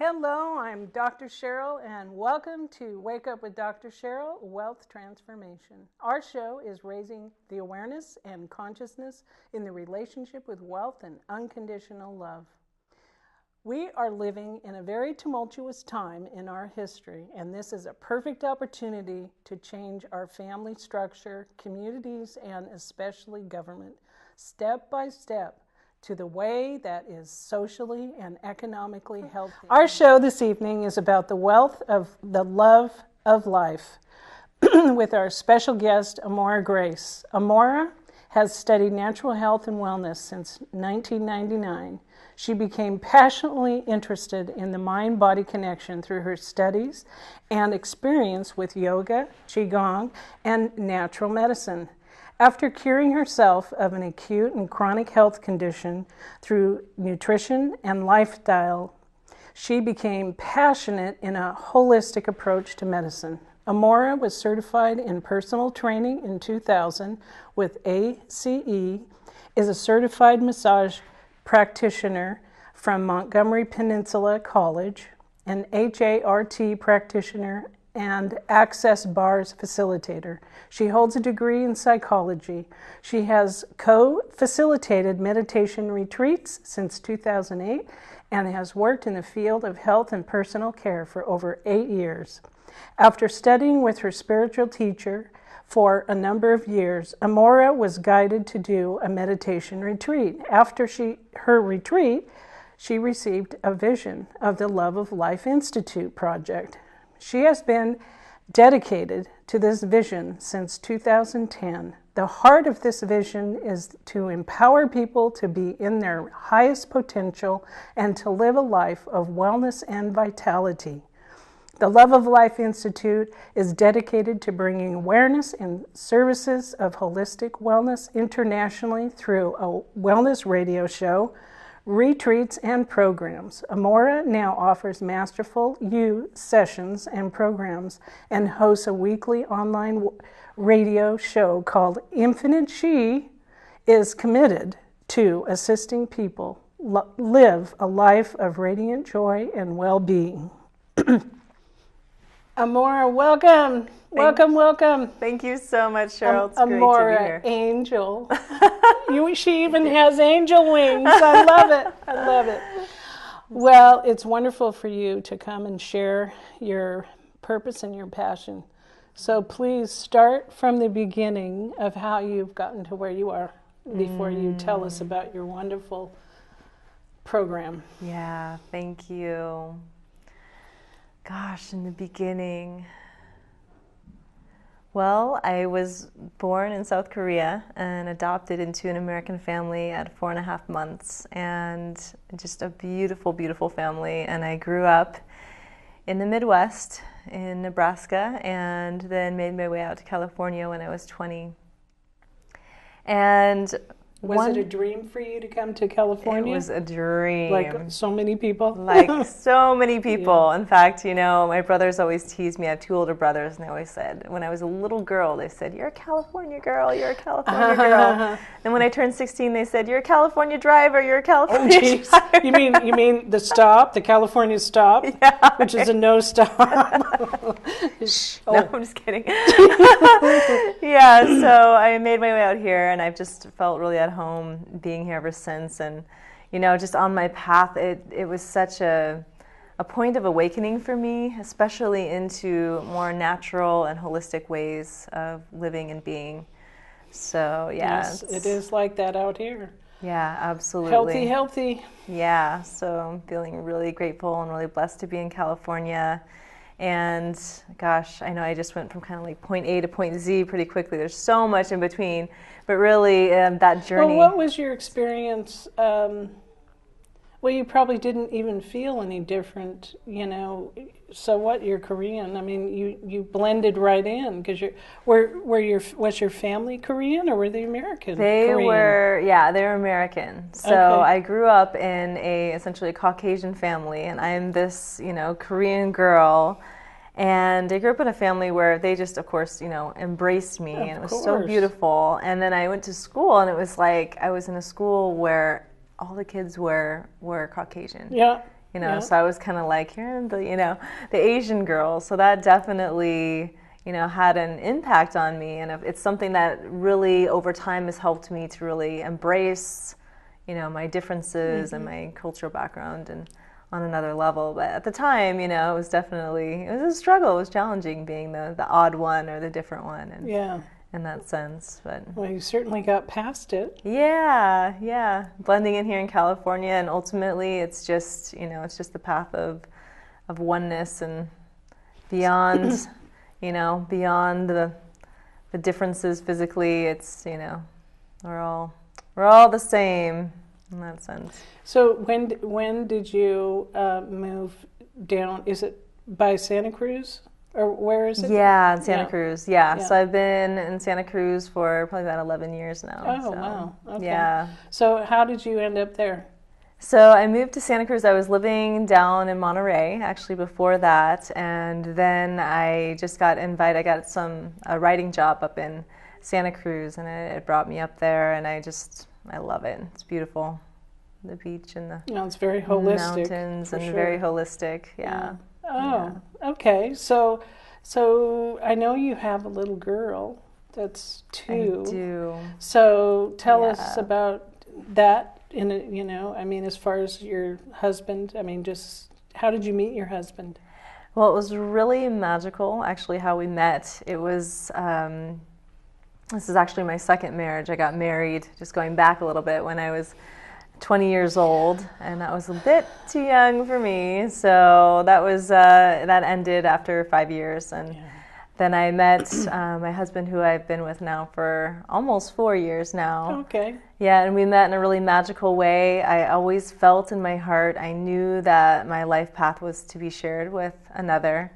Hello, I'm Dr. Cheryl, and welcome to Wake Up with Dr. Cheryl, Wealth Transformation. Our show is raising the awareness and consciousness in the relationship with wealth and unconditional love. We are living in a very tumultuous time in our history, and this is a perfect opportunity to change our family structure, communities, and especially government, step by step, to the way that is socially and economically healthy. Our show this evening is about the wealth of the love of life with our special guest, Ammora Grace. Ammora has studied natural health and wellness since 1999. She became passionately interested in the mind-body connection through her studies and experience with yoga, qigong, and natural medicine. After curing herself of an acute and chronic health condition through nutrition and lifestyle, she became passionate in a holistic approach to medicine. Ammora was certified in personal training in 2000 with ACE, is a certified massage practitioner from Montgomery Peninsula College, an HART practitioner, and Access Bars facilitator. She holds a degree in psychology. She has co-facilitated meditation retreats since 2008 and has worked in the field of health and personal care for over 8 years. After studying with her spiritual teacher for a number of years, Ammora was guided to do a meditation retreat. After her retreat, she received a vision of the Love of Life Institute project. She has been dedicated to this vision since 2010. The heart of this vision is to empower people to be in their highest potential and to live a life of wellness and vitality. The Love of Life Institute is dedicated to bringing awareness and services of holistic wellness internationally through a wellness radio show, retreats, and programs. Ammora now offers Masterful You sessions and programs and hosts a weekly online radio show called Infinite. She is committed to assisting people live a life of radiant joy and well-being. Ammora, welcome. Welcome. Thank you so much, Cheryl. It's Ammora, great to be here. Angel. She even has angel wings. I love it. Well, it's wonderful for you to come and share your purpose and your passion. So please start from the beginning of how you've gotten to where you are before you tell us about your wonderful program. Yeah, thank you. Gosh, in the beginning. Well, I was born in South Korea and adopted into an American family at 4.5 months, and just a beautiful, beautiful family. And I grew up in the Midwest in Nebraska and then made my way out to California when I was 20. And Was it a dream for you to come to California? It was a dream. Like so many people? Like so many people. Yeah. In fact, my brothers always teased me. I have 2 older brothers, and they always said, when I was a little girl, they said, "You're a California girl, you're a California girl." And when I turned 16, they said, "You're a California driver, you're a California driver." You mean the stop, the California stop, Yeah. which is a no stop? No, I'm just kidding. Yeah, so I made my way out here, and I've just felt really at home being here ever since. And just on my path, it was such a point of awakening for me, especially into more natural and holistic ways of living and being. So Yes, it is like that out here. Yeah, absolutely. Healthy. Yeah, so I'm feeling really grateful and really blessed to be in California. And gosh, I know I just went from kind of like point A to point Z pretty quickly. There's so much in between, but really that journey. Well, what was your experience? Well, you probably didn't even feel any different, So what? You're Korean. I mean, you blended right in because was your family Korean or were they American? They were American. So Okay. I grew up in essentially a Caucasian family, and I'm this Korean girl. And I grew up in a family where they just, of course, embraced me, and it was so beautiful. And then I went to school, and it was like I was in a school where all the kids were Caucasian. Yeah. you know, Yeah. so I was kind of like, here, the, you know, the Asian girl. So that definitely, you know, had an impact on me. And it's something that really over time has helped me to really embrace, you know, my differences and my cultural background and on another level. But at the time, you know, it was a struggle. It was challenging being the odd one or the different one. And, Yeah. in that sense, but Well, you certainly got past it. yeah, blending in here in California, and ultimately, it's just, you know, it's just the path of oneness and beyond, you know, beyond the differences physically. It's, you know, we're all the same in that sense. So when did you move down? Is it by Santa Cruz? Or where is it? Yeah, in Santa Cruz. Yeah. Yeah. So I've been in Santa Cruz for probably about 11 years now. Oh, so, wow. Okay. Yeah. So how did you end up there? So I moved to Santa Cruz. I was living down in Monterey actually before that, and then I just got invited. I got a writing job up in Santa Cruz, and it brought me up there, and I love it. It's beautiful, the beach and the It's very holistic. mountains, and sure. very holistic. Yeah. Oh, okay. So I know you have a little girl that's 2. I do. So tell us Yeah. about that. I mean, as far as your husband, I mean, just how did you meet your husband? Well, it was really magical, actually, how we met. It was, this is actually my second marriage. I got married, just going back a little bit, when I was 20 years old, and that was a bit too young for me. So that ended after 5 years, and then I met my husband, who I've been with now for almost 4 years now. Okay. Yeah, and we met in a really magical way. I always felt in my heart, I knew that my life path was to be shared with another.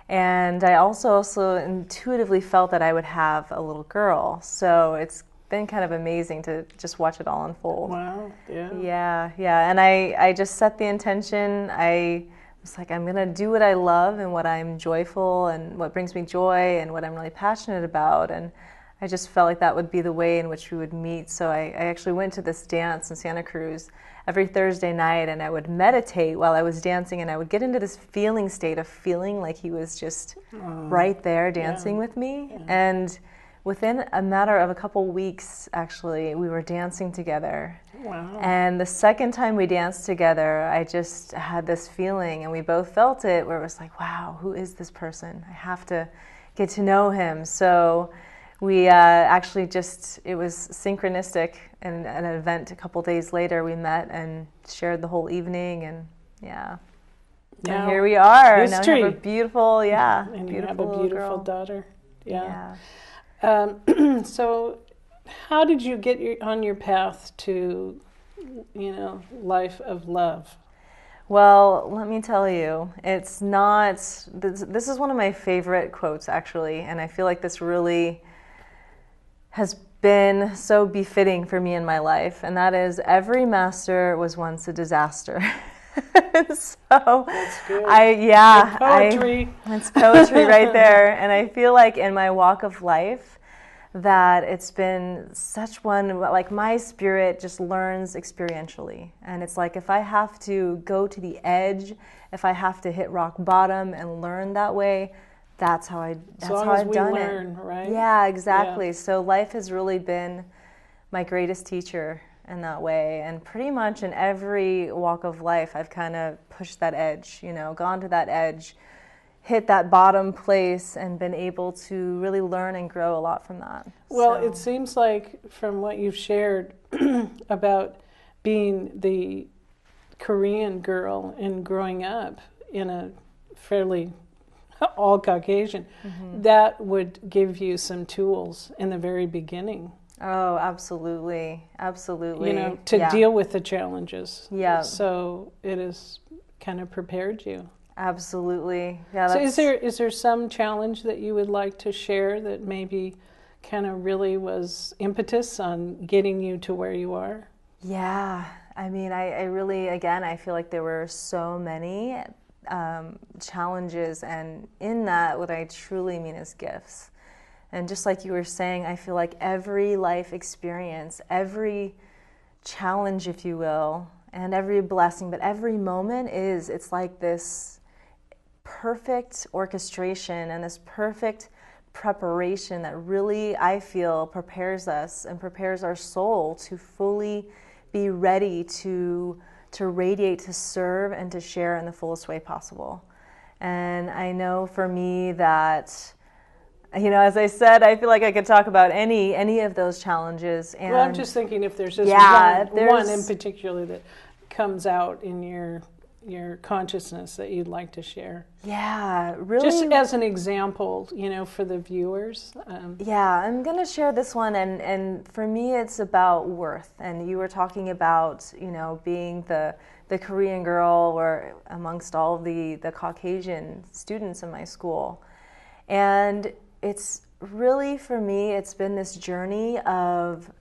And I also intuitively felt that I would have a little girl. So it's been kind of amazing to just watch it all unfold. Wow. Yeah. Yeah. And I just set the intention. I was like, I'm going to do what I love and what I'm joyful and what brings me joy and what I'm really passionate about. And I just felt like that would be the way in which we would meet. So I actually went to this dance in Santa Cruz every Thursday night, and I would meditate while I was dancing, and I would get into this feeling state of feeling like he was just right there dancing with me. Yeah. And within a matter of a couple weeks, actually, we were dancing together. Wow. And the second time we danced together, I just had this feeling, and we both felt it, where it was like, wow, who is this person? I have to get to know him. So we actually it was synchronistic. And an event a couple days later, we met and shared the whole evening, and now, and here we are. history. Now we have a beautiful, And you have a beautiful girl. daughter. Yeah. So how did you get on your path to, life of love? Well, let me tell you, it's not, this is one of my favorite quotes, actually, and I feel like this really has been so befitting for me in my life, and that is, every master was once a disaster. So That's good. Poetry. It's poetry right there. And I feel like in my walk of life that it's been such one, like my spirit just learns experientially. And it's like, if I have to go to the edge, if I have to hit rock bottom and learn that way, that's how I've done learn, it. Right? Yeah, exactly. Yeah. So life has really been my greatest teacher in that way, and pretty much in every walk of life I've kind of pushed that edge, gone to that edge, hit that bottom place, and been able to really learn and grow a lot from that. Well, it seems like from what you've shared about being the Korean girl and growing up in a fairly all Caucasian, that would give you some tools in the very beginning. Oh, absolutely. Absolutely. To deal with the challenges. Yeah. So it has kind of prepared you. Absolutely. Yeah. So is there some challenge that you would like to share that maybe kind of really was impetus on getting you to where you are? Yeah. I mean, I really, again, I feel like there were so many challenges, and in that, what I truly mean is gifts. And just like you were saying, I feel like every life experience, every challenge, if you will, and every blessing, but every moment it's like this perfect orchestration and this perfect preparation that really, I feel, prepares us and prepares our soul to fully be ready to radiate, to serve, and to share in the fullest way possible. And I know for me that, as I said, I feel like I could talk about any of those challenges. And well, I'm just thinking if there's just one in particular that comes out in your consciousness that you'd like to share. Yeah, really. Just as an example, for the viewers. Yeah, I'm going to share this one, and for me it's about worth. And you were talking about, being the Korean girl or amongst all of the Caucasian students in my school. And it's really, for me, it's been this journey of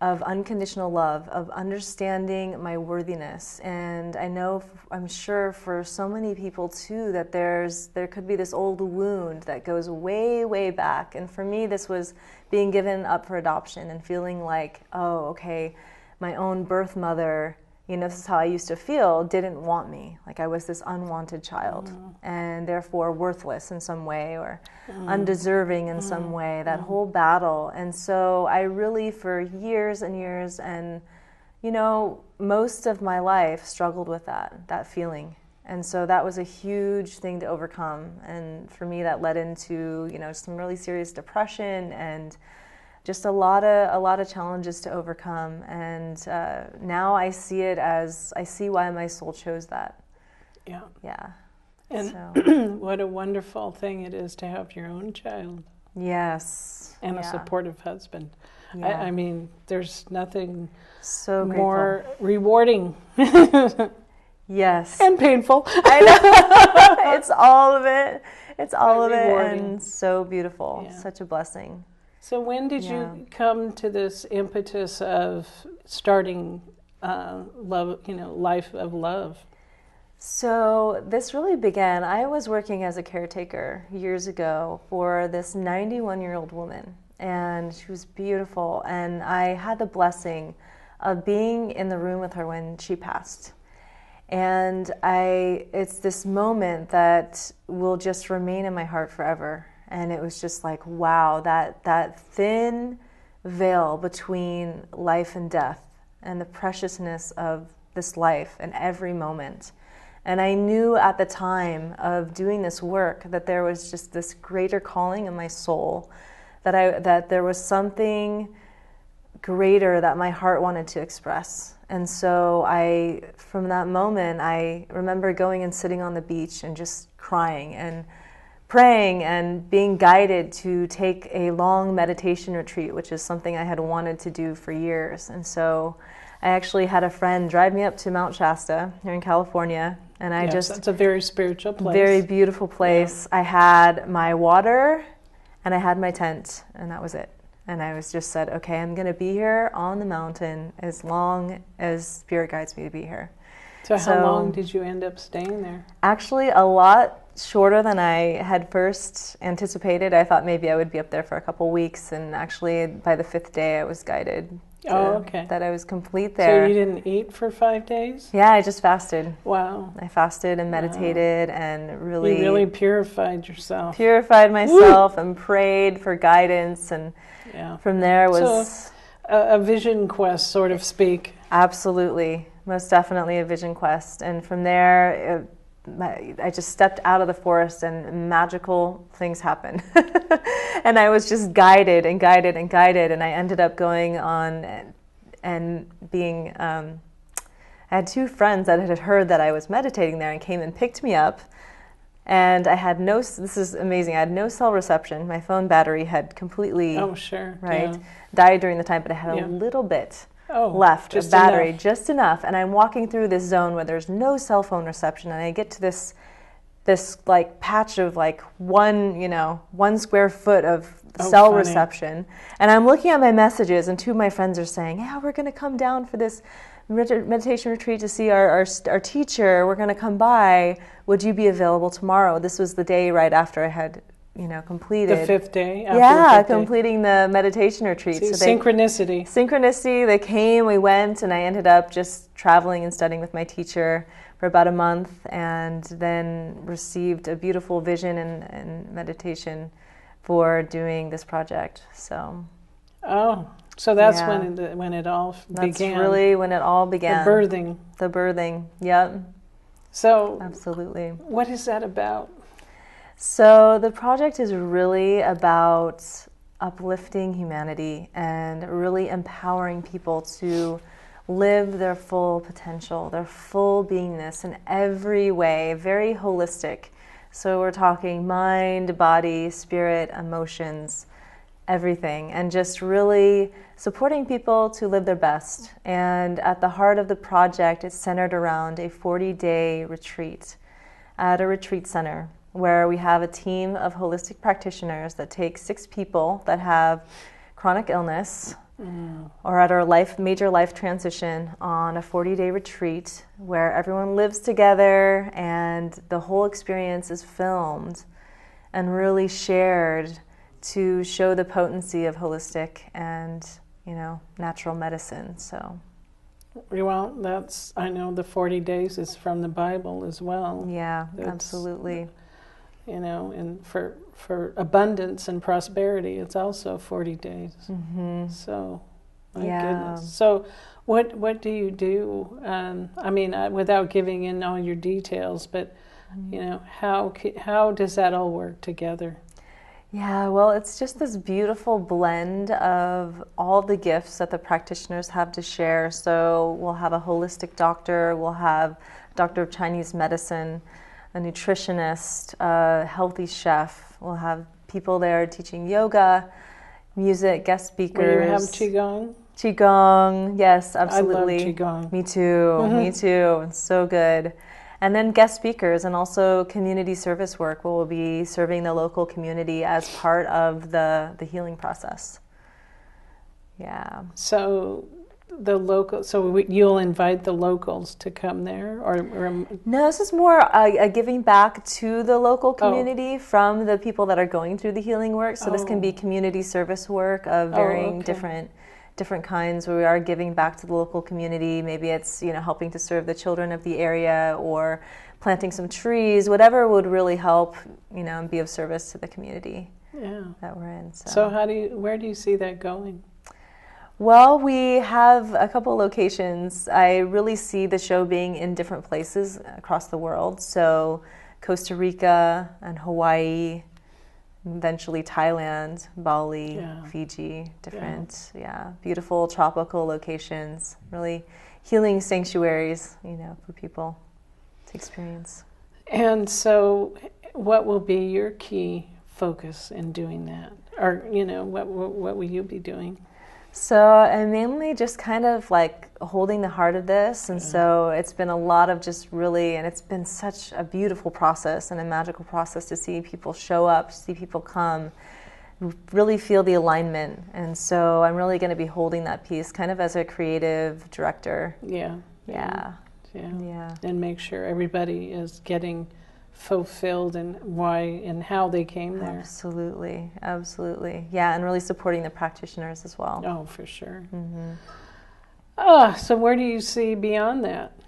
unconditional love, of understanding my worthiness. And I'm sure for so many people too, that there could be this old wound that goes way, way back. And for me, this was being given up for adoption and feeling like, oh, okay, my own birth mother, this is how I used to feel, didn't want me. Like I was this unwanted child and therefore worthless in some way or undeserving in some way, that whole battle. And so I really, for years and years and, most of my life struggled with that feeling. And so that was a huge thing to overcome. And for me, that led into, some really serious depression and just a lot of challenges to overcome. And now I see why my soul chose that. Yeah. Yeah. And what a wonderful thing it is to have your own child. Yes. And a supportive husband. Yeah. I mean, there's nothing so more rewarding. Yes. And painful. I know. It's all of it. It's all of rewarding. It, and so beautiful. Yeah. Such a blessing. So when did you come to this impetus of starting love, life of love? So this really began, I was working as a caretaker years ago for this 91-year-old woman, and she was beautiful, and I had the blessing of being in the room with her when she passed. And it's this moment that will just remain in my heart forever. And it was just like, wow, that thin veil between life and death and the preciousness of this life and every moment. And I knew at the time of doing this work that there was just this greater calling in my soul, that there was something greater that my heart wanted to express. And so from that moment, I remember going and sitting on the beach and just crying and praying and being guided to take a long meditation retreat, which is something I had wanted to do for years. And so I actually had a friend drive me up to Mount Shasta here in California, and that's a very spiritual place. Very beautiful place. Yeah. I had my water and I had my tent, and that was it. And I just said, okay, I'm going to be here on the mountain as long as Spirit guides me to be here. So how long did you end up staying there? Actually, a lot shorter than I had first anticipated. I thought maybe I would be up there for a couple weeks, and actually by the 5th day I was guided that I was complete there. So you didn't eat for 5 days? Yeah, I just fasted. Wow. I fasted and meditated and really... You really purified yourself. Purified myself and prayed for guidance, and from there was... So a vision quest, sort of speak. Absolutely. Most definitely a vision quest. And from there, I just stepped out of the forest and magical things happened. And I was just guided and guided and guided. And I ended up going on and being, I had 2 friends that had heard that I was meditating there and came and picked me up. And I had this is amazing, I had no cell reception. My phone battery had completely, died during the time, but I had a little bit left of battery, just enough. And I'm walking through this zone where there's no cell phone reception, and I get to this like patch of like 1 square foot of cell reception. And I'm looking at my messages, and 2 of my friends are saying, yeah, we're going to come down for this meditation retreat to see our teacher. We're going to come by. Would you be available tomorrow? This was the day right after I had completed. The 5th day? After the 5th completing the meditation retreat. day. Synchronicity. Synchronicity. They came, we went, and I ended up just traveling and studying with my teacher for about a month, and then received a beautiful vision and meditation for doing this project. So. Oh, so that's when it all began. That's really when it all began. The birthing. Yep. So. Absolutely. What is that about? So the project is really about uplifting humanity and really empowering people to live their full potential, their full beingness in every way, very holistic. So we're talking mind, body, spirit, emotions, everything, and just really supporting people to live their best. And at the heart of the project, it's centered around a 40-day retreat at a retreat center, where we have a team of holistic practitioners that take 6 people that have chronic illness or at our major life transition on a 40-day retreat where everyone lives together and the whole experience is filmed and really shared to show the potency of holistic and, natural medicine. So. Well, I know the 40 days is from the Bible as well. Yeah, absolutely. And for abundance and prosperity, it's also 40 days. Mm-hmm. So, my goodness. So, what do you do? Without giving in all your details, but how does that all work together? Yeah, well, it's just this beautiful blend of all the gifts that the practitioners have to share. So we'll have a holistic doctor, we'll have a doctor of Chinese medicine, a nutritionist, a healthy chef. We'll have people there teaching yoga, music, guest speakers. Will you have Qigong? Qigong, yes, absolutely. I love Qigong. Me too, me too. It's so good. And then guest speakers and also community service work where we'll be serving the local community as part of the healing process. Yeah. So you'll invite the locals to come there, or no? This is more a giving back to the local community from the people that are going through the healing work. So this can be community service work of varying different kinds, where we are giving back to the local community. Maybe it's helping to serve the children of the area or planting some trees, whatever would really help and be of service to the community that we're in. So where do you see that going? Well, we have a couple locations. I really see the show being in different places across the world. So Costa Rica and Hawaii, eventually Thailand, Bali, Fiji, different, beautiful tropical locations, really healing sanctuaries, for people to experience. And so what will be your key focus in doing that? Or, what will you be doing? So I'm mainly just kind of like holding the heart of this, and so it's been a lot of just really, and it's been such a beautiful process and a magical process to see people show up, see people come, really feel the alignment. And so I'm really going to be holding that piece kind of as a creative director. Yeah. And make sure everybody is getting fulfilled and why and how they came there. Absolutely. Yeah, and really supporting the practitioners as well. Oh, for sure. Mm-hmm. So where do you see beyond that?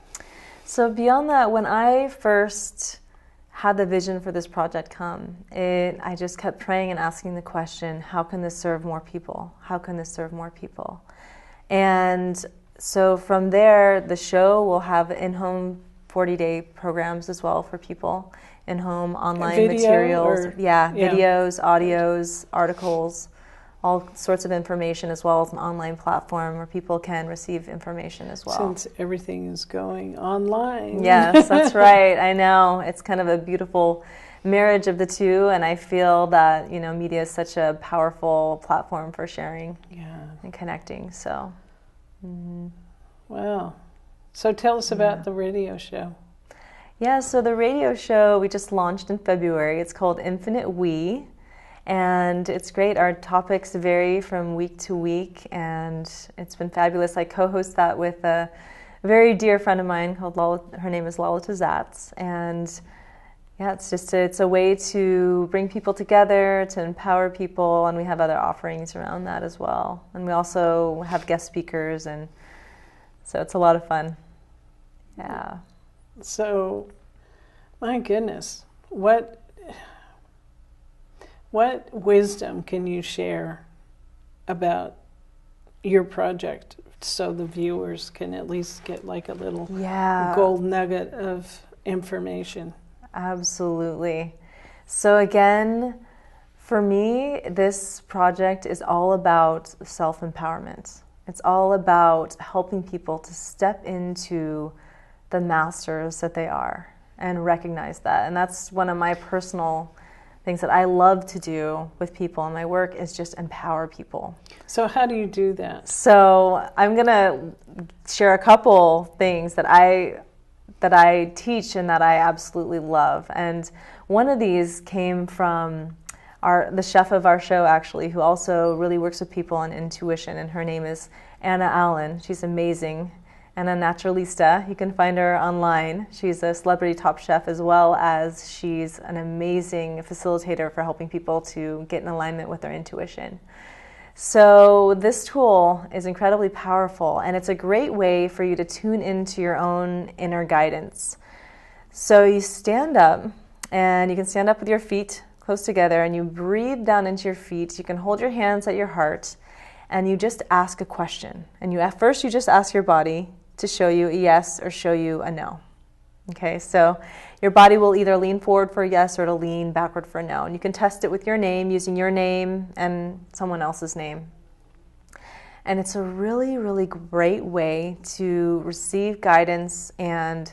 So beyond that, when I first had the vision for this project come, I just kept praying and asking the question, how can this serve more people? How can this serve more people? And so from there, the show will have in-home 40-day programs as well for people, in-home online materials. Videos, audios, articles, all sorts of information, as well as an online platform where people can receive information as well. Since everything is going online. Yes, that's right. I know. It's kind of a beautiful marriage of the two, and I feel that, media is such a powerful platform for sharing and connecting. So, Wow. So tell us about the radio show. Yeah, so the radio show we just launched in February. It's called Infinite We, and it's great. Our topics vary from week to week, and it's been fabulous. I co-host that with a very dear friend of mine called Lala. Her name is Lalita Zatz, and Yeah, it's a way to bring people together, to empower people, and we have other offerings around that as well. And we also have guest speakers, and so it's a lot of fun. Yeah. So, my goodness, what wisdom can you share about your project so the viewers can at least get like a little gold nugget of information? Absolutely. So again, for me, this project is all about self-empowerment. It's all about helping people to step into the masters that they are and recognize that. And that's one of my personal things that I love to do with people in my work, is just empower people. So how do you do that? So I'm going to share a couple things that I teach and that I absolutely love. And one of these came from the chef of our show, actually, who also really works with people on intuition, and her name is Anna Allen. She's amazing. Anna Naturalista. You can find her online. She's a celebrity top chef, as well as she's an amazing facilitator for helping people to get in alignment with their intuition. So this tool is incredibly powerful, and it's a great way for you to tune into your own inner guidance. So you stand up, and you can stand up with your feet close together, and you breathe down into your feet. You can hold your hands at your heart, and you just ask a question. And at first you just ask your body to show you a yes or show you a no. Okay, so your body will either lean forward for a yes or to lean backward for a no. And you can test it with your name, using your name and someone else's name. And it's a really, really great way to receive guidance and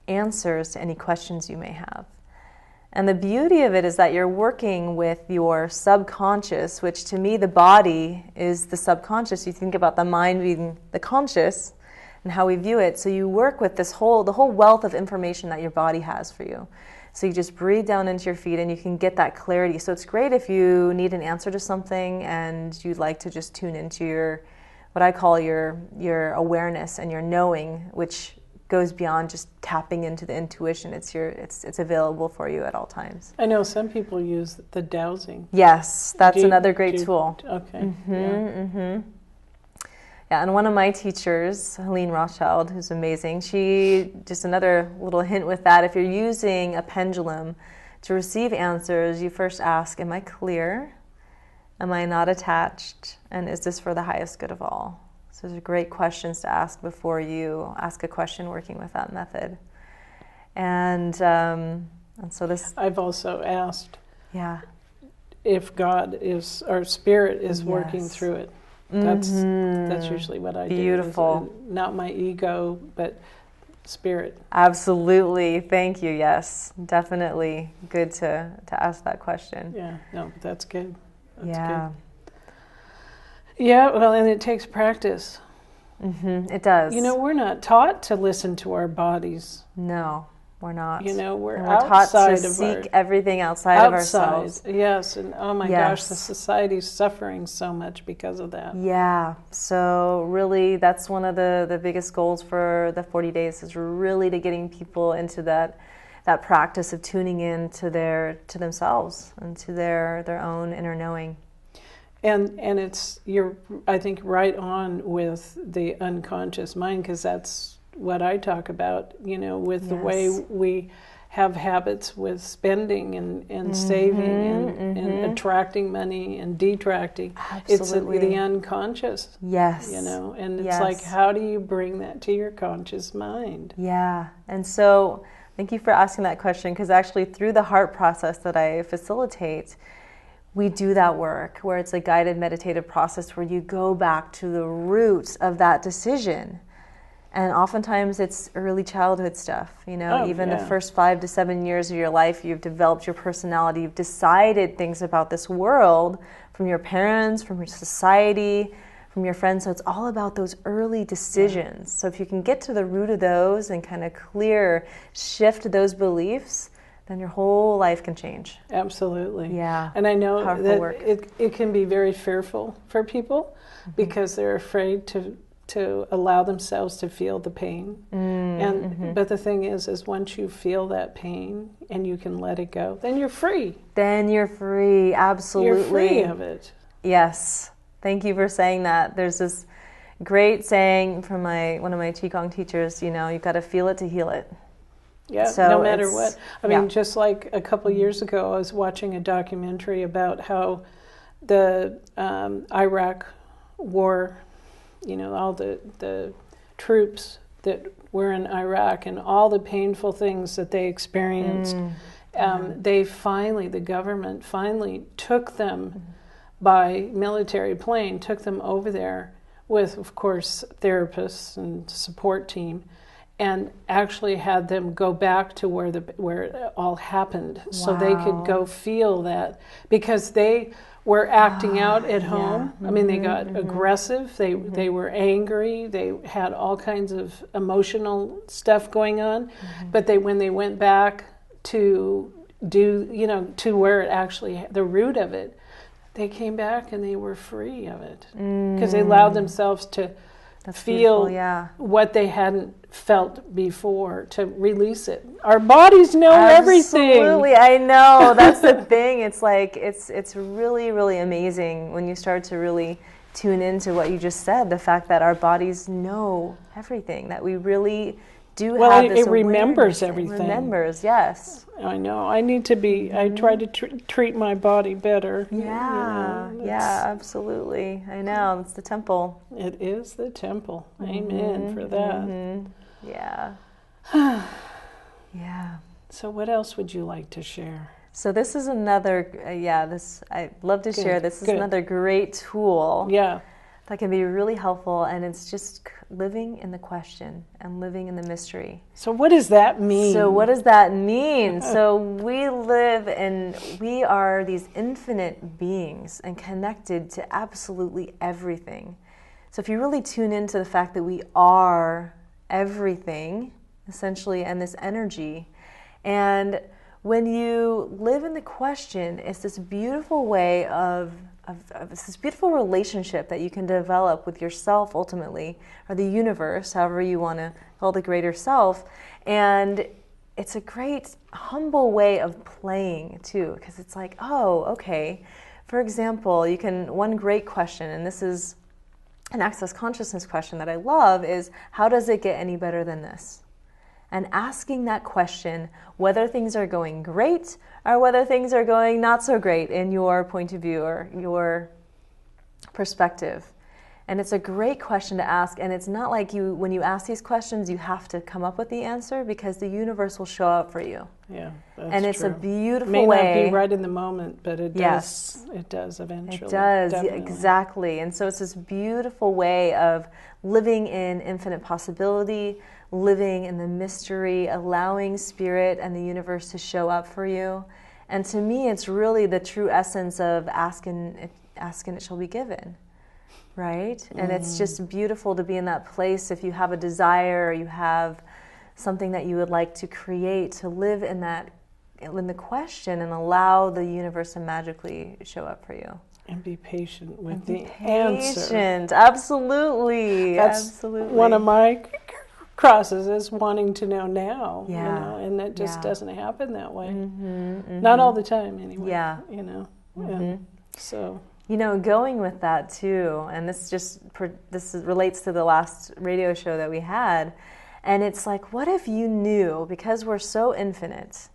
answers to any questions you may have. And the beauty of it is that you're working with your subconscious, which to me, the body is the subconscious. You think about the mind being the conscious and how we view it. So you work with the whole wealth of information that your body has for you. So you just breathe down into your feet, and you can get that clarity. So it's great if you need an answer to something and you'd like to just tune into what I call your awareness and your knowing, which goes beyond just tapping into the intuition. It's available for you at all times. I know some people use the dowsing. Yes, that's another great tool. Okay. Yeah, and one of my teachers, Helene Rothschild, who's amazing, she, just another little hint with that, if you're using a pendulum to receive answers, you first ask, am I clear? Am I not attached? And is this for the highest good of all? So those are great questions to ask before you ask a question working with that method. And so this... I've also asked if God is, or Spirit is working through it. That's usually what I do. Beautiful. Not my ego, but Spirit. Absolutely. Thank you. Yes, definitely good to ask that question. Yeah, no, but that's good. That's good. Yeah, well, and it takes practice. It does. You know, we're not taught to listen to our bodies. No, we're not. You know, we're taught to seek everything outside of ourselves. Yes, and oh my gosh, the society's suffering so much because of that. Yeah, so really that's one of the biggest goals for the 40 days, is really to getting people into that practice of tuning in to themselves and to their own inner knowing. And you're, I think, right on with the unconscious mind, because that's what I talk about, you know, with the way we have habits with spending and saving and attracting money and detracting. Absolutely. It's the unconscious. Yes. You know, and it's like, how do you bring that to your conscious mind? Yeah. And so thank you for asking that question, because actually through the heart process that I facilitate, we do that work where it's a guided meditative process where you go back to the roots of that decision. And oftentimes it's early childhood stuff, you know, the first 5 to 7 years of your life, you've developed your personality, you've decided things about this world from your parents, from your society, from your friends. So it's all about those early decisions. So if you can get to the root of those and kind of shift those beliefs, then your whole life can change. Absolutely. Yeah. And I know that it can be very fearful for people because they're afraid to to allow themselves to feel the pain. But the thing is once you feel that pain and you can let it go, then you're free. Then you're free. Absolutely. You're free of it. Yes. Thank you for saying that. There's this great saying from one of my Qigong teachers, you got to feel it to heal it. Yeah, so no matter what. I mean, just like a couple years ago, I was watching a documentary about how the Iraq war, all the troops that were in Iraq and all the painful things that they experienced, the government finally took them by military plane, took them over there with, of course, therapists and support team, and actually had them go back to where it all happened, so they could go feel that, because they were acting out at home. I mean, they got aggressive, they were angry, they had all kinds of emotional stuff going on, but when they went back to to where it actually, the root of it, they came back and they were free of it, because they allowed themselves to feel what they hadn't felt before, to release it. Our bodies know everything. Absolutely, I know. That's the thing. It's like it's really, really amazing when you start to really tune into what you just said. The fact that our bodies know everything. That we really do have this awareness. It remembers everything. It remembers, yes. I know. I need to be. I try to treat my body better. Yeah, absolutely. I know. It's the temple. It is the temple. Amen for that. Yeah. Yeah. So what else would you like to share? So this is another, I'd love to share. This is another great tool. Yeah. That can be really helpful, and it's just living in the question and living in the mystery. So what does that mean? So we are these infinite beings and connected to absolutely everything. So if you really tune into the fact that we are everything, essentially, and this energy, and when you live in the question, it's this beautiful way of this beautiful relationship that you can develop with yourself ultimately, or the universe, however you want to call the greater self. And it's a great humble way of playing too, because it's like, oh, okay. For example, one great question, and this is an access consciousness question that I love, is how does it get any better than this? And asking that question, whether things are going great or whether things are going not so great in your point of view or your perspective. And it's a great question to ask, and it's not like when you ask these questions, you have to come up with the answer, because the universe will show up for you. Yeah, that's and it's true. A beautiful way. way. May not be right in the moment, but it does. Yes. It does eventually. It does, definitely. Exactly. And so it's this beautiful way of living in infinite possibility, living in the mystery, allowing spirit and the universe to show up for you. And to me, it's really the true essence of asking it shall be given, right? And it's just beautiful to be in that place. If you have a desire, or you have something that you would like to create, to live in the question and allow the universe to magically show up for you. And be patient with the answer. Patient, absolutely. That's one of my crosses, is wanting to know now. And it just doesn't happen that way. Not all the time, anyway. So going with that too, and this relates to the last radio show that we had, and it's like, what if you knew, because we're so infinite,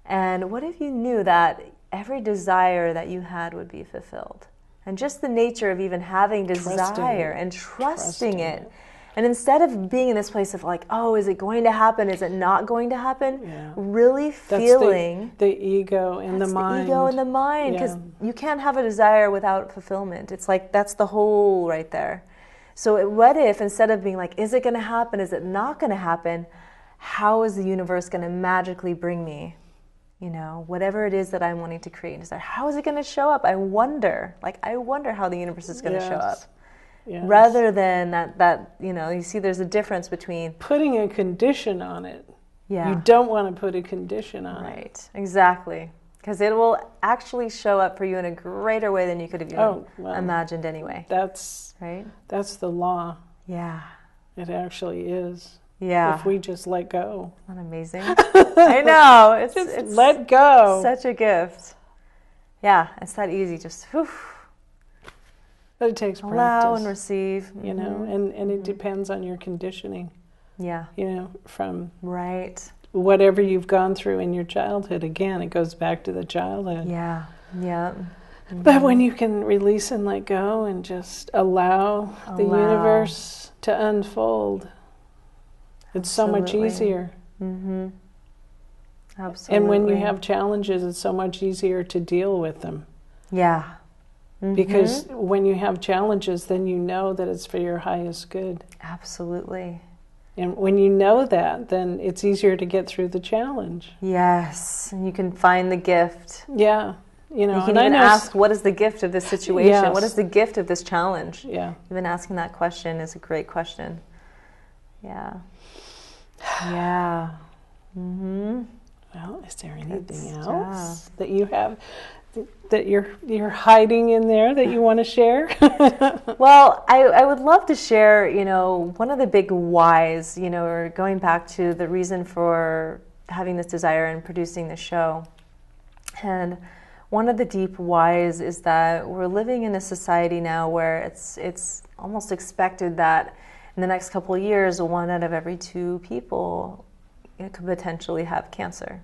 and what if you knew that every desire that you had would be fulfilled? And just the nature of even having desire and trusting it. And instead of being in this place of like, oh, is it going to happen? Is it not going to happen? Really feeling the ego and the mind. The ego and the mind, because you can't have a desire without fulfillment. It's like, that's the whole right there. So what if, instead of being like, is it going to happen? Is it not going to happen? How is the universe going to magically bring me, whatever it is that I'm wanting to create? How is it going to show up? I wonder how the universe is going to show up. Yes. Rather than that, you see there's a difference between putting a condition on it. Yeah. You don't want to put a condition on it. Right, exactly. Because it will actually show up for you in a greater way than you could have even imagined anyway. That's right. That's the law Yeah. It actually is. Yeah. If we just let go. Isn't that amazing? I know. It's let go. Such a gift. Yeah, it's that easy. Just whew. But it takes practice. Allow and receive. You know, and it depends on your conditioning. Yeah. You know, from right. whatever you've gone through in your childhood. Again, it goes back to the childhood. Yeah. Yeah. But when you can release and let go and just allow the universe to unfold, it's so much easier. Absolutely. And when you have challenges, it's so much easier to deal with them. Yeah. Because when you have challenges, then you know that it's for your highest good. Absolutely. And when you know that, then it's easier to get through the challenge. Yes. And you can find the gift. Yeah. You know, you can even ask, what is the gift of this situation? Yes. What is the gift of this challenge? Yeah. Even asking that question is a great question. Yeah. Yeah. Well, is there anything else that you have that you're hiding in there that you want to share? Well, I would love to share, you know, one of the big whys, you know, or going back to the reason for having this desire and producing the show. And one of the deep whys is that we're living in a society now where it's almost expected that in the next couple of years, 1 out of every 2 people could potentially have cancer,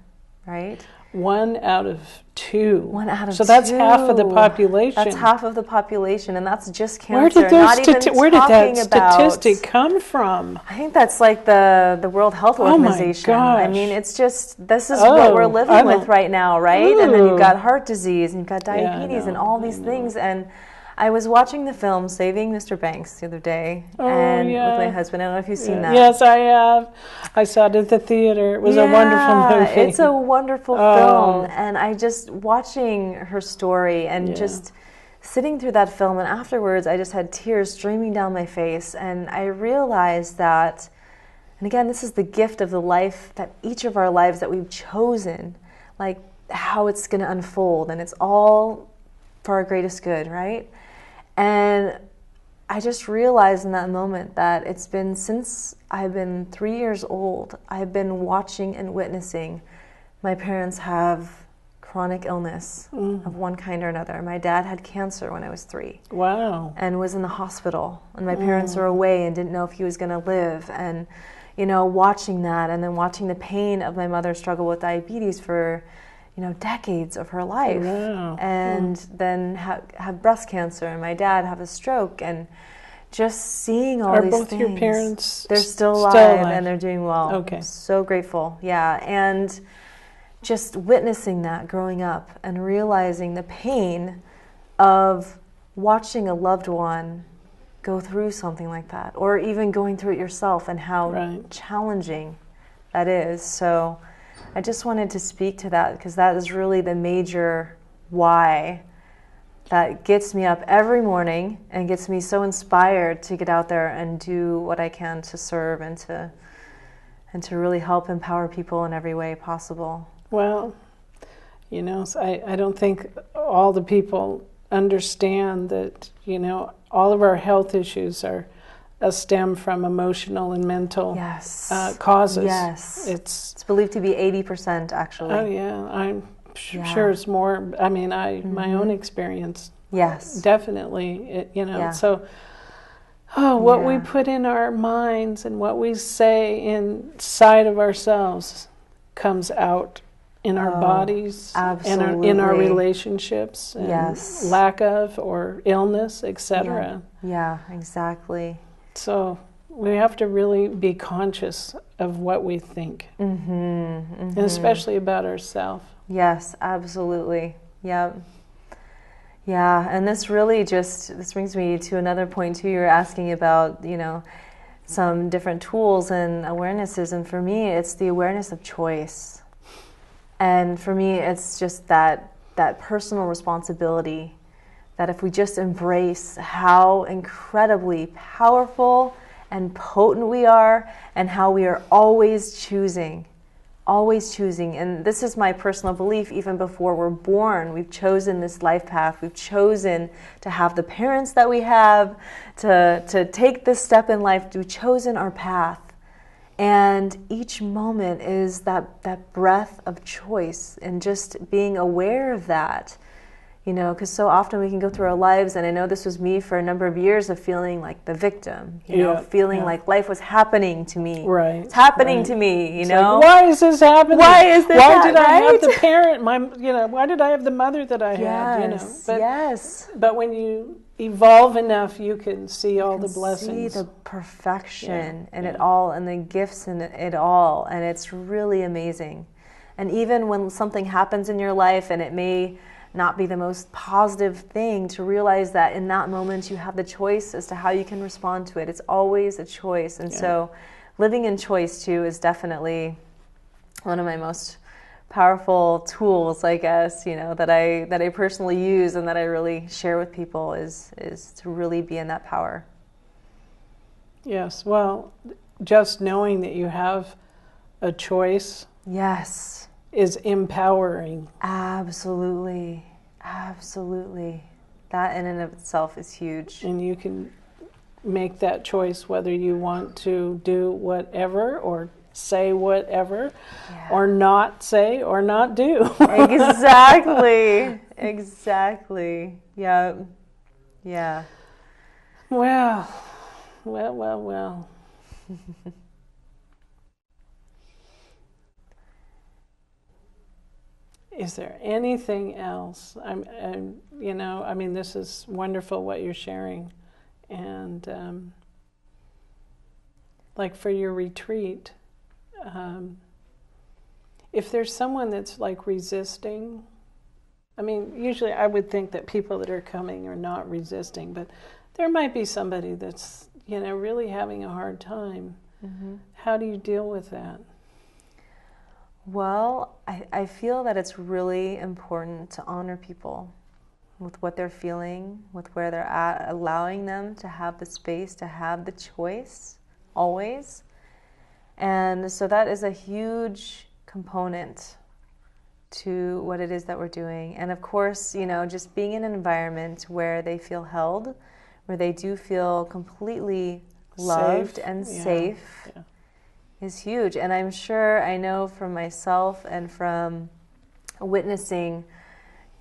right? 1 out of 2. 1 out of 2. So that's half of the population. That's half of the population, and that's just cancer. Where did that statistic come from? I think that's like the World Health Organization. Oh my gosh. I mean, it's just, this is what we're living with right now, right? And then you've got heart disease, and you've got diabetes, and all these things. And I was watching the film Saving Mr. Banks the other day, with my husband. I don't know if you've seen that. Yes, I have. I saw it at the theater. It was a wonderful movie. It's a wonderful film, and I just watching her story and just sitting through that film, and afterwards I just had tears streaming down my face, and I realized that, and again, this is the gift of the life, that each of our lives that we've chosen, like how it's going to unfold, and it's all for our greatest good, right? And I just realized in that moment that it's been since I've been 3 years old, I've been watching and witnessing my parents have chronic illness of one kind or another. My dad had cancer when I was 3. Wow. And was in the hospital. And my parents were away and didn't know if he was going to live. And, you know, watching that and then watching the pain of my mother struggle with diabetes for, you know, decades of her life. Wow. And then have breast cancer, and my dad have a stroke, and just seeing all these things. Are both your parents They're still alive and they're doing well. Okay. I'm so grateful. Yeah. And just witnessing that growing up and realizing the pain of watching a loved one go through something like that, or even going through it yourself, and how challenging that is. So I just wanted to speak to that, because that is really the major why that gets me up every morning and gets me so inspired to get out there and do what I can to serve and to really help empower people in every way possible. Well, you know, I don't think all the people understand that, you know, all of our health issues are stem from emotional and mental causes. Yes. It's believed to be 80% actually. Oh yeah, I'm sure it's more. I mean, my own experience. Yes. Definitely, you know. So, what we put in our minds and what we say inside of ourselves comes out in our bodies, and in our relationships, and lack of or illness, etc. Yeah, exactly. So we have to really be conscious of what we think, and especially about ourselves. Yes, absolutely. Yeah. Yeah, and this really this brings me to another point too. You were asking about, you know, some different tools and awarenesses, and for me, it's the awareness of choice. And for me, it's just that personal responsibility, that if we just embrace how incredibly powerful and potent we are, and how we are always choosing always choosing. And this is my personal belief, even before we're born, we've chosen this life path. We've chosen to have the parents that we have, to take this step in life. We've chosen our path. And each moment is that breath of choice, and just being aware of that. You know, because so often we can go through our lives, and I know this was me for a number of years, of feeling like the victim, you know, feeling like life was happening to me. Right. It's happening to me, you know. Like, why is this happening? Why is this Why did I have the parent, why did I have the mother that I had, you know? But, but when you evolve enough, you can see all the blessings. See the perfection in it all, and the gifts in it all, and it's really amazing. And even when something happens in your life, and it may not be the most positive thing, to realize that in that moment you have the choice as to how you can respond to it. It's always a choice. And so living in choice too is definitely one of my most powerful tools, I guess, you know, that I personally use, and that I really share with people, is to really be in that power. Yes. Well, just knowing that you have a choice. Yes. Is empowering. Absolutely. Absolutely. That in and of itself is huge. And you can make that choice whether you want to do whatever, or say whatever, or not say, or not do. Exactly. Exactly. Yeah. Yeah. Well. Is there anything else? You know, I mean, this is wonderful what you're sharing. And like for your retreat, if there's someone that's like resisting, I mean, usually I would think that people that are coming are not resisting, but there might be somebody that's, you know, really having a hard time. Mm-hmm. How do you deal with that? Well, I feel that it's really important to honor people with what they're feeling, with where they're at, allowing them to have the space, to have the choice, always. And so that is a huge component to what it is that we're doing. And of course, you know, just being in an environment where they feel held, where they do feel completely loved and safe. Yeah. Is huge. And I'm sure, I know from myself and from witnessing,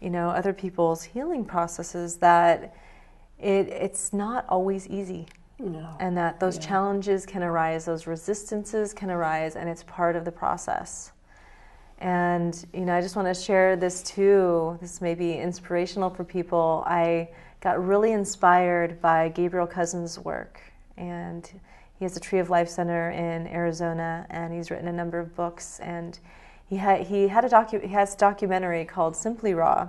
you know, other people's healing processes, that it's not always easy. No. And that those challenges can arise, those resistances can arise, and it's part of the process. And, you know, I just want to share this too. This may be inspirational for people. I got really inspired by Gabriel Cousens' work, and he has a Tree of Life Center in Arizona, and he's written a number of books. And he has a documentary called Simply Raw,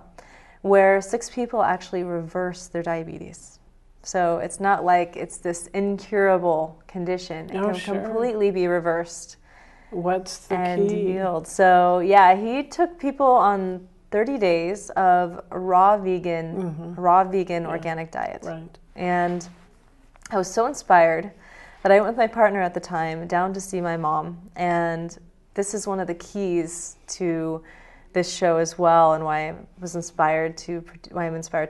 where 6 people actually reverse their diabetes. So it's not like it's this incurable condition. It can completely be reversed. What's the and key? Healed. So yeah, he took people on 30 days of raw vegan organic diet. Right. And I was so inspired. But I went with my partner at the time down to see my mom, and this is one of the keys to this show as well, and why I'm inspired to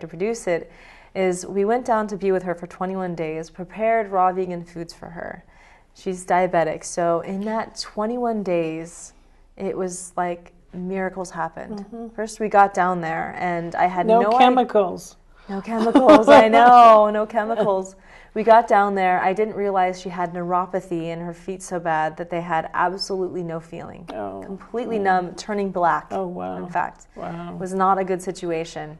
produce it, is we went down to be with her for 21 days, prepared raw vegan foods for her. She's diabetic, so in that 21 days, it was like miracles happened. Mm-hmm. First, we got down there, and I had no chemicals. No chemicals, I know, no chemicals. We got down there. I didn't realize she had neuropathy in her feet so bad that they had absolutely no feeling. Oh, completely numb, turning black. Oh, wow. In fact. Wow. It was not a good situation.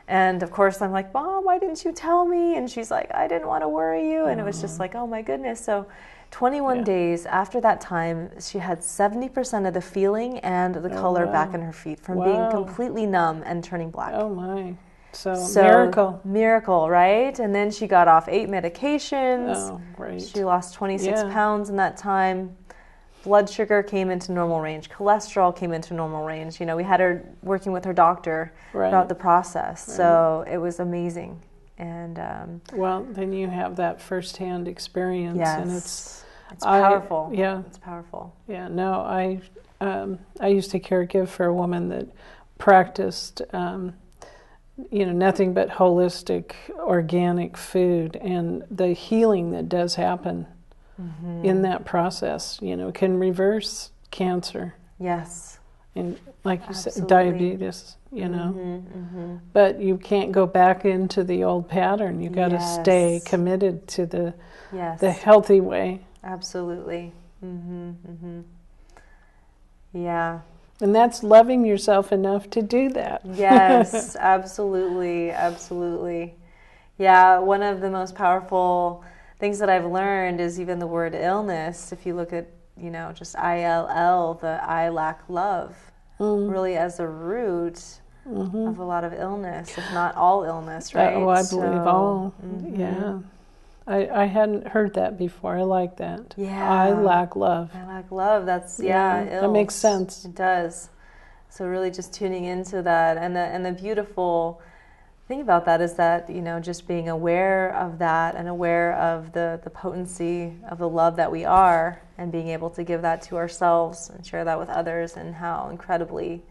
And of course, I'm like, Mom, why didn't you tell me? And she's like, I didn't want to worry you. And it was just like, oh my goodness. So 21 days after that time, she had 70% of the feeling and the color back in her feet from being completely numb and turning black. Oh my. So miracle, right? And then she got off 8 medications. Oh, great. She lost 26 pounds in that time. Blood sugar came into normal range. Cholesterol came into normal range. You know, we had her working with her doctor throughout the process. Right. So it was amazing. And well, then you have that firsthand experience. Yes. And it's powerful. Yeah. It's powerful. Yeah, no, I used to caregive for a woman that practiced, nothing but holistic, organic food, and the healing that does happen in that process, can reverse cancer. Yes. And like you said, Absolutely. diabetes, But you can't go back into the old pattern. You got to stay committed to the healthy way. Absolutely. Yeah. And that's loving yourself enough to do that. Yes, absolutely, absolutely. Yeah, one of the most powerful things that I've learned is even the word illness. If you look at, just ILL, the I lack love, really as a root of a lot of illness, if not all illness, right? I believe all. Yeah. I hadn't heard that before. I like that. Yeah. I lack love. I lack love. That's, that makes sense. It does. So really just tuning into that. And the beautiful thing about that is that, just being aware of that and aware of the potency of the love that we are, and being able to give that to ourselves and share that with others, and how incredibly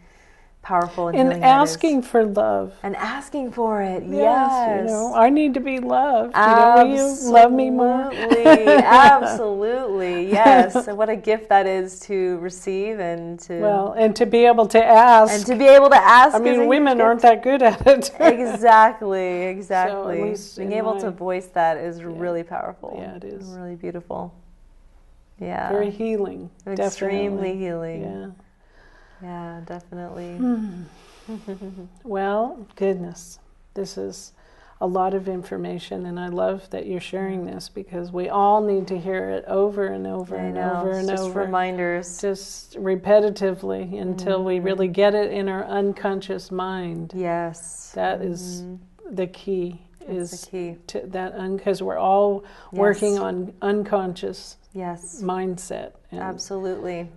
powerful and healing asking for love. And asking for it, yes. I need to be loved. Absolutely. Will you love me more? Absolutely, yes. And what a gift that is to receive and to be able to ask. And to be able to ask. Women aren't that good at it. Exactly. So being able to voice that is really powerful. Yeah, it is. Really beautiful. Yeah. Very healing. Extremely healing. Yeah. Yeah, definitely. Well, goodness, this is a lot of information, and I love that you're sharing this, because we all need to hear it over and over and over and just over. Reminders. Just repetitively until we really get it in our unconscious mind. Yes. That is the key. That's the key. To that, because we're all working on unconscious mindset. And, absolutely.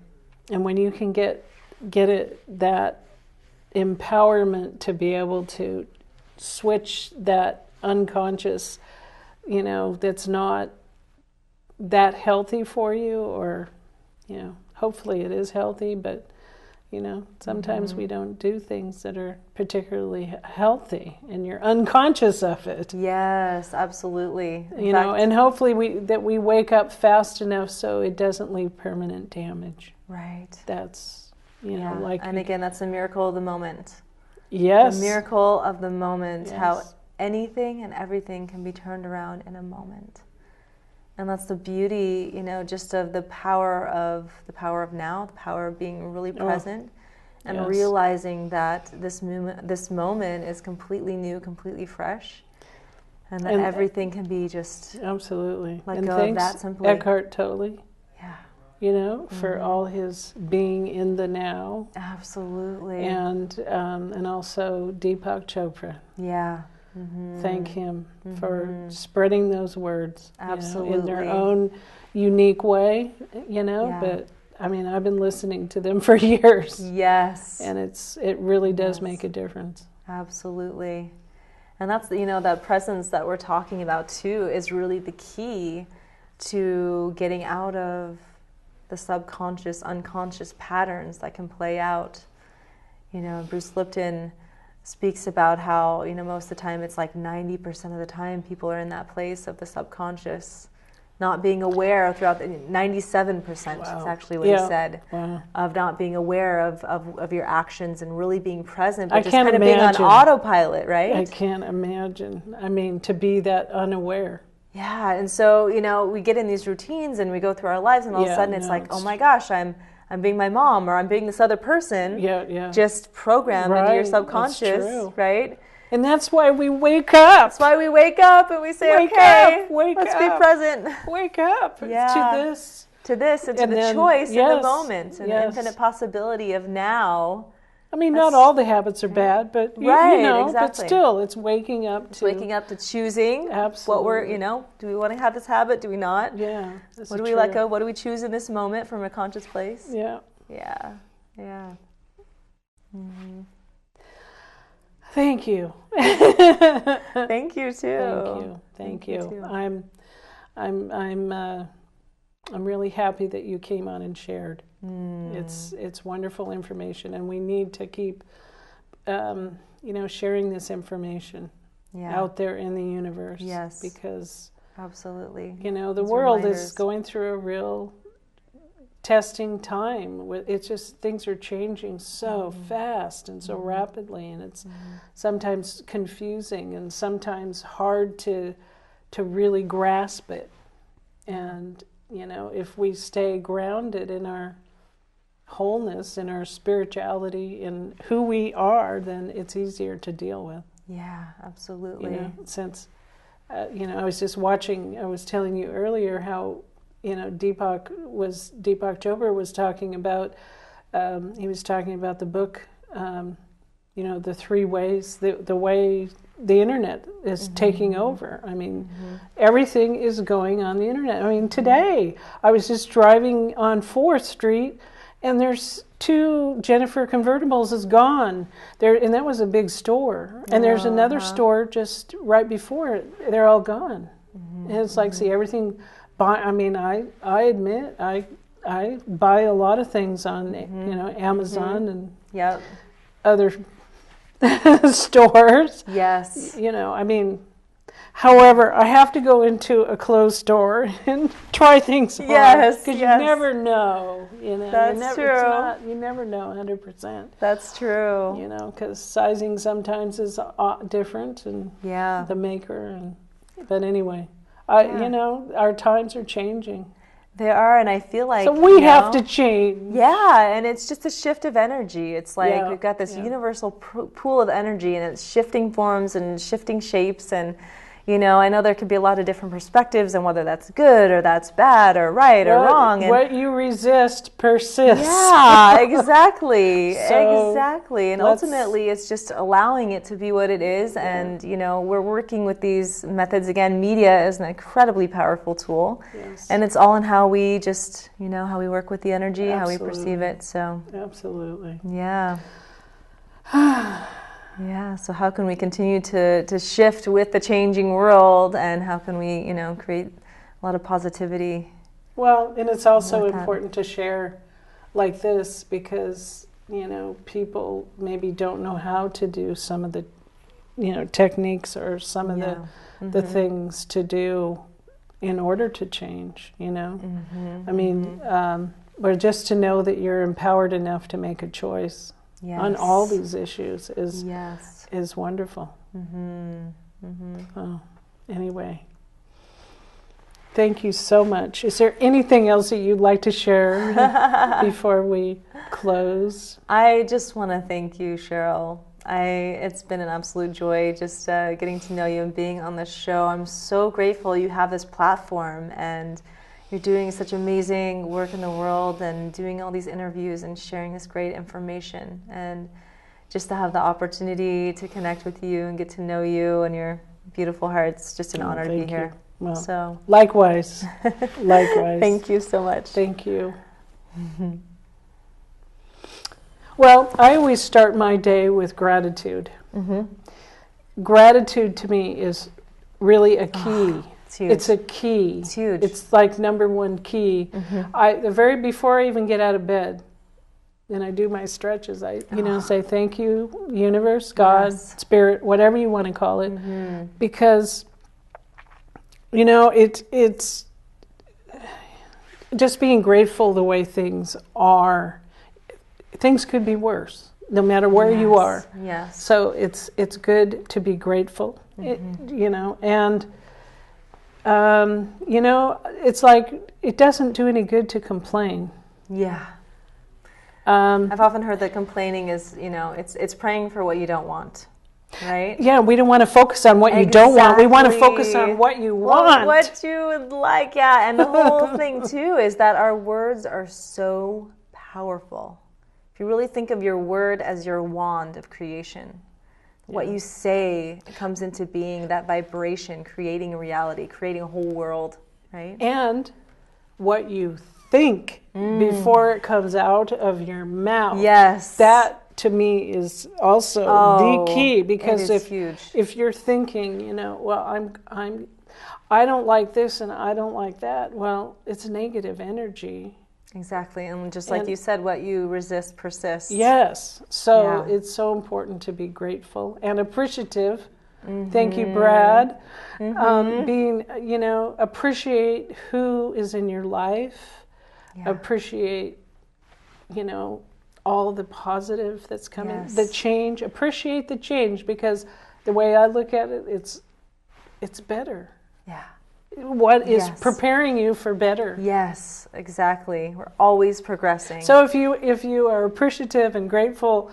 And when you can get that empowerment to be able to switch that unconscious, that's not that healthy for you, or, hopefully it is healthy, but, sometimes we don't do things that are particularly healthy, and you're unconscious of it. Yes, absolutely. And hopefully we wake up fast enough so it doesn't leave permanent damage. Right. That's, and again, that's a miracle of the moment. Yes. The miracle of the moment, how anything and everything can be turned around in a moment. And that's the beauty, just of the power of now, the power of being really present, and realizing that this moment is completely new, completely fresh, and that everything can be just absolutely let go of that simply. Eckhart Tolle. For all his being in the now. Absolutely. And also Deepak Chopra. Yeah. Thank him for spreading those words. Absolutely. In their own unique way, but I've been listening to them for years. Yes. And it really does make a difference. Absolutely. And that's, that presence that we're talking about too is really the key to getting out of the subconscious, unconscious patterns that can play out. Bruce Lipton speaks about how, most of the time it's like 90% of the time people are in that place of the subconscious, not being aware throughout 97% is actually what he said, of not being aware of your actions and really being present, but just kind of being on autopilot, right? I can't imagine. To be that unaware. Yeah, and so, we get in these routines and we go through our lives, and all of a sudden it's like, oh my gosh, I'm being my mom, or I'm being this other person. Just programmed into your subconscious, right? And that's why we wake up. That's why we wake up and we say, let's be present. Wake up to this. To this, and to the choice in the moment, and the infinite possibility of now. Not all the habits are bad, but exactly. But still, it's waking up to choosing. Absolutely. What we're, do we want to have this habit? Do we not? Yeah. What do we let go? What do we choose in this moment from a conscious place? Yeah. Yeah. Yeah. Mm-hmm. Thank you. Thank you too. Thank you. I'm I'm really happy that you came on and shared. It's wonderful information, and we need to keep, sharing this information out there in the universe. Yes. Because, absolutely. The world is going through a real testing time. It's just, things are changing so fast and so rapidly, and it's sometimes confusing and sometimes hard to really grasp it. And, if we stay grounded in our wholeness, in our spirituality, in who we are, then it's easier to deal with. Yeah, absolutely. Since, I was telling you earlier how, Deepak Chopra was talking about, he was talking about the book, the 3 ways, the way the internet is taking over. I mean, everything is going on the internet. I mean, today I was just driving on 4th Street, and there's 2 Jennifer convertibles is gone there, and that was a big store. And there's another store just right before it. They're all gone. And it's like, see, everything. I mean, I admit I buy a lot of things on Amazon and other stores. Yes. I mean, however, I have to go into a closed store and try things on. Yes, because you never know. That's true. You never know 100%. That's true. Because sizing sometimes is different, and the maker. But anyway, our times are changing. They are, and I feel like... So we have to change. Yeah, and it's just a shift of energy. It's like we've got this universal pool of energy, and it's shifting forms and shifting shapes, and, I know there could be a lot of different perspectives on whether that's good or that's bad or right or wrong. And what you resist persists. Yeah, exactly. Exactly. And ultimately, it's just allowing it to be what it is. And, we're working with these methods. Again, media is an incredibly powerful tool. Yes. And it's all in how we just, how we work with the energy, how we perceive it. So. Absolutely. Yeah. Yeah, so how can we continue to shift with the changing world, and how can we, create a lot of positivity? Well, and it's also important to share like this because, people maybe don't know how to do some of the, techniques or some of the things to do in order to change, I mean, or just to know that you're empowered enough to make a choice. Yes. On all these issues is wonderful. Oh, anyway, thank you so much. Is there anything else that you'd like to share before we close? I just want to thank you, Cheryl. It's been an absolute joy just getting to know you and being on this show. I'm so grateful you have this platform, and you're doing such amazing work in the world and doing all these interviews and sharing this great information. And just to have the opportunity to connect with you and get to know you and your beautiful heart, it's just an honor to be here. Well, so likewise. Likewise. Thank you so much. Thank you. Well, I always start my day with gratitude. Gratitude to me is really a key. It's a key. It's huge. It's like number 1 key. Before I even get out of bed, and I do my stretches, I say thank you, universe, God, spirit, whatever you want to call it, because it's just being grateful the way things are. Things could be worse, no matter where you are. Yes. So it's good to be grateful. And. It's like it doesn't do any good to complain. Yeah. I've often heard that complaining is, it's praying for what you don't want, right? Yeah, we don't want to focus on what you don't want. We want to focus on what you want. What you would like, yeah. And the whole thing, too, is that our words are so powerful. If you really think of your word as your wand of creation, what you say comes into being, that vibration, creating a reality, creating a whole world, right? And what you think before it comes out of your mouth. Yes. That, to me, is also the key. Because huge. If you're thinking, well, I'm I don't like this and I don't like that. Well, it's negative energy. Exactly. And just like you said, what you resist persists. Yes. So it's so important to be grateful and appreciative. Thank you, Brad. Being, appreciate who is in your life. Yeah. Appreciate, all the positive that's coming. Yes. The change. Appreciate the change, because the way I look at it, it's better. Yeah. What is preparing you for better? Yes, exactly. We're always progressing. So if you are appreciative and grateful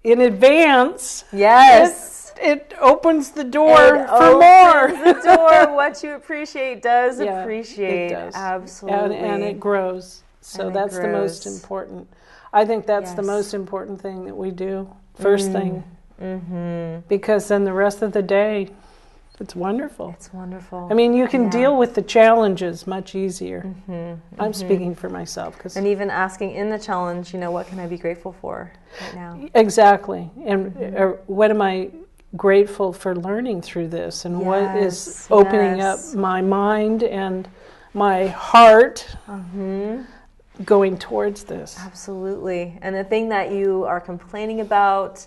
in advance, yes, it opens the door for more. The door. What you appreciate does appreciate. It does. Absolutely. And it grows. So that's the most important. I think that's the most important thing that we do. First thing. Mm-hmm. Because then the rest of the day, it's wonderful. It's wonderful. I mean, you can deal with the challenges much easier. I'm speaking for myself. And even asking in the challenge, what can I be grateful for right now? Exactly. And what am I grateful for learning through this? And what is opening up my mind and my heart going towards this? Absolutely. And the thing that you are complaining about,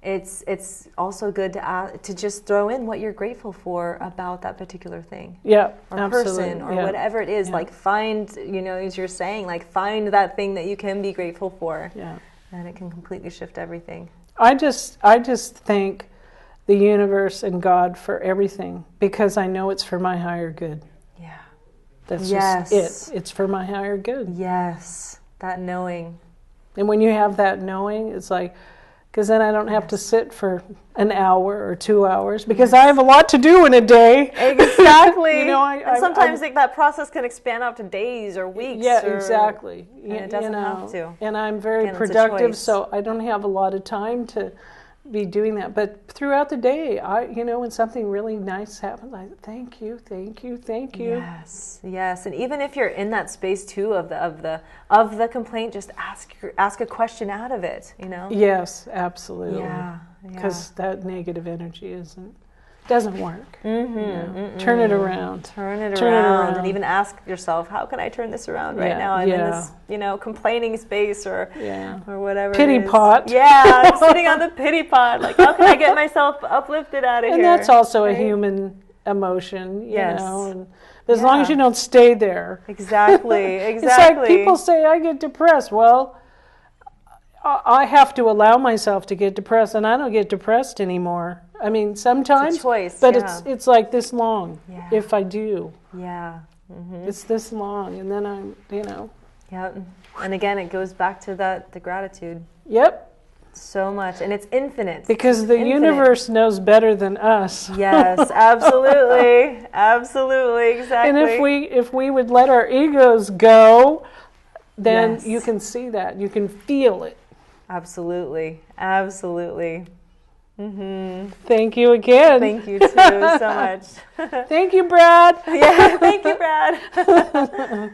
it's also good to just throw in what you're grateful for about that particular thing. Yeah, or person, or whatever it is. Like find, as you're saying, like find that thing that you can be grateful for. Yeah. And it can completely shift everything. I just thank the universe and God for everything, because I know it's for my higher good. Yeah. That's just it. It's for my higher good. Yes. That knowing. And when you have that knowing, it's like, because then I don't have to sit for an hour or 2 hours, because I have a lot to do in a day. Exactly. And sometimes that process can expand out to days or weeks. Yeah, exactly. And it doesn't have to. And I'm very productive, so I don't have a lot of time to be doing that. But throughout the day, when something really nice happens, I thank you. Yes. And even if you're in that space too of the complaint, just ask a question out of it. Yes, absolutely. Yeah. Because that negative energy doesn't work. Turn it around. Turn it around. And even ask yourself, how can I turn this around right now? I'm in this, complaining space or whatever. Pity pot. Yeah, I'm sitting on the pity pot. Like, how can I get myself uplifted out of here? And that's also a human emotion, you know. And as long as you don't stay there. Exactly. It's like people say, I get depressed. Well, I have to allow myself to get depressed, and I don't get depressed anymore. I mean, sometimes, it's a choice, but it's like this long. If I do, it's this long, and then I'm, Yep. And again, it goes back to the gratitude. Yep. So much, and it's infinite. Because the universe knows better than us. Yes, absolutely, absolutely, exactly. And if we would let our egos go, then you can see that, you can feel it. Absolutely, absolutely. Thank you again. Thank you too so much. Thank you, Brad. Yeah, thank you, Brad.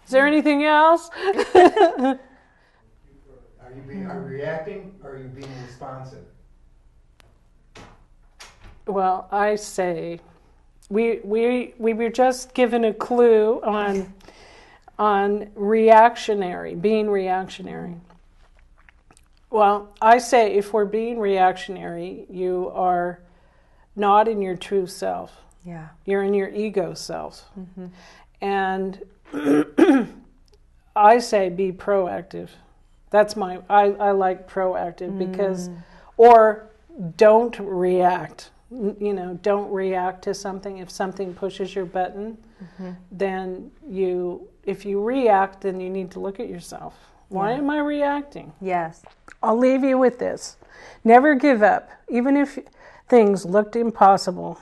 Is there anything else? Are you reacting, or are you being responsive? Well, I say we were just given a clue on reactionary, being reactionary. Well, I say if we're being reactionary, you are not in your true self. Yeah. You're in your ego self. And I say be proactive. That's I like proactive because, or don't react. Don't react to something. If something pushes your button, then if you react, then you need to look at yourself. Why am I reacting? Yes. I'll leave you with this. Never give up, even if things looked impossible.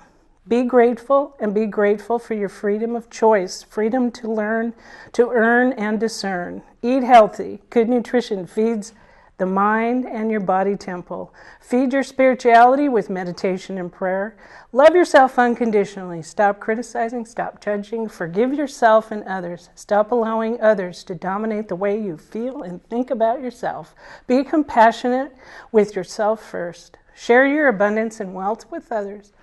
Be grateful, and be grateful for your freedom of choice, freedom to learn, to earn, and discern. Eat healthy. Good nutrition feeds the mind and your body temple. Feed your spirituality with meditation and prayer. Love yourself unconditionally. Stop criticizing, stop judging. Forgive yourself and others. Stop allowing others to dominate the way you feel and think about yourself. Be compassionate with yourself first. Share your abundance and wealth with others.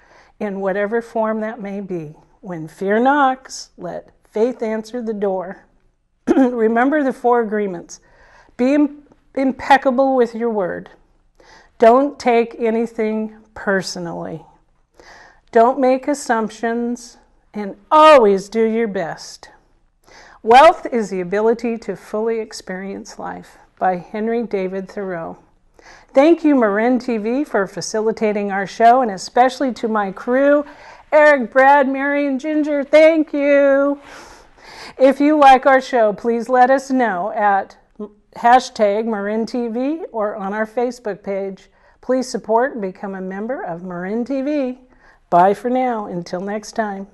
in whatever form that may be. When fear knocks, let faith answer the door. Remember the 4 agreements. Be impeccable with your word. Don't take anything personally. Don't make assumptions, and always do your best. Wealth is the ability to fully experience life, by Henry David Thoreau. Thank you, Marin TV, for facilitating our show, and especially to my crew, Eric, Brad, Mary, and Ginger. Thank you. If you like our show, please let us know at #MarinTV or on our Facebook page. Please support and become a member of Marin TV. Bye for now. Until next time.